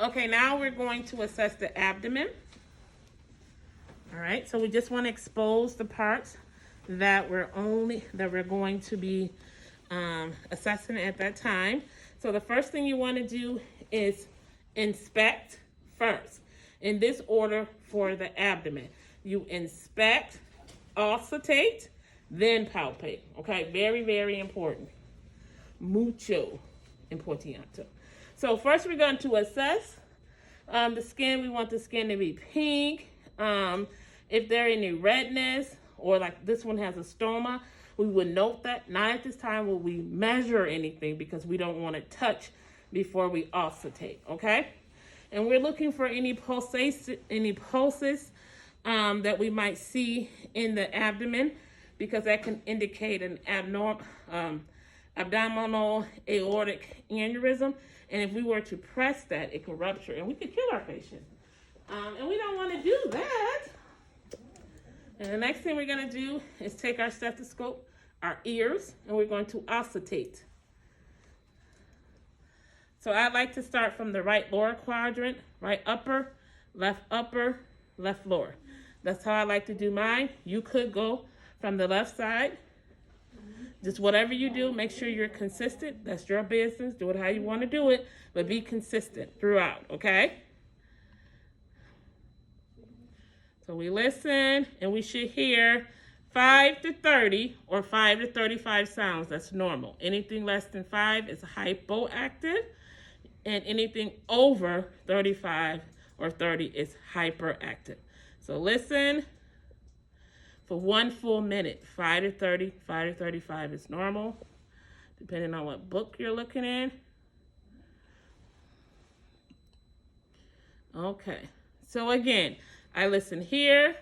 Okay, now we're going to assess the abdomen. All right, so we just want to expose the parts that we're going to be assessing at that time. So the first thing you want to do is inspect first. In this order for the abdomen, you inspect, auscultate, then palpate. Okay, very, very important. Mucho importante. So first we're going to assess the skin. We want the skin to be pink. If there any redness, or like this one has a stoma, we would note that. Not at this time will we measure anything because we don't want to touch before we auscultate, okay? And we're looking for any pulses that we might see in the abdomen, because that can indicate an abdominal aortic aneurysm. And if we were to press that, it could rupture and we could kill our patient. And we don't want to do that. And the next thing we're going to do is take our stethoscope, our ears, and we're going to auscultate. So I like to start from the right lower quadrant, right upper, left lower. That's how I like to do mine. You could go from the left side. Just whatever you do, make sure you're consistent. That's your business. Do it how you want to do it, but be consistent throughout, okay? So we listen, and we should hear 5 to 30 or 5 to 35 sounds. That's normal. Anything less than 5 is hypoactive, and anything over 35 or 30 is hyperactive. So listen for 1 full minute. 5 to 30, 5 to 35 is normal, depending on what book you're looking in. Okay, so again, I listen here,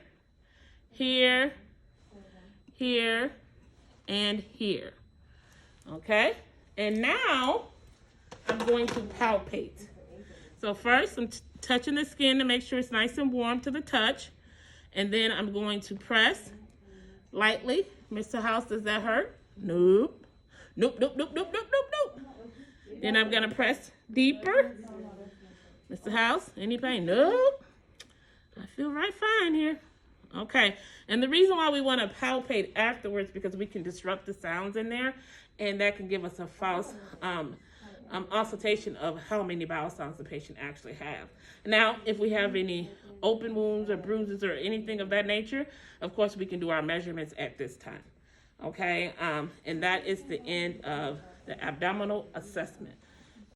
here, here, and here. Okay? And now I'm going to palpate. So first I'm touching the skin to make sure it's nice and warm to the touch. And then I'm going to press lightly. Mr. House, does that hurt? Nope. Nope, nope, nope, nope, nope, nope, nope. Then I'm going to press deeper. Mr. House, any pain? Nope. I feel right fine here. Okay, and the reason why we want to palpate afterwards, because we can disrupt the sounds in there, and that can give us a false auscultation of how many bowel sounds the patient actually have. Now, if we have any open wounds or bruises or anything of that nature, of course we can do our measurements at this time. Okay, and that is the end of the abdominal assessment.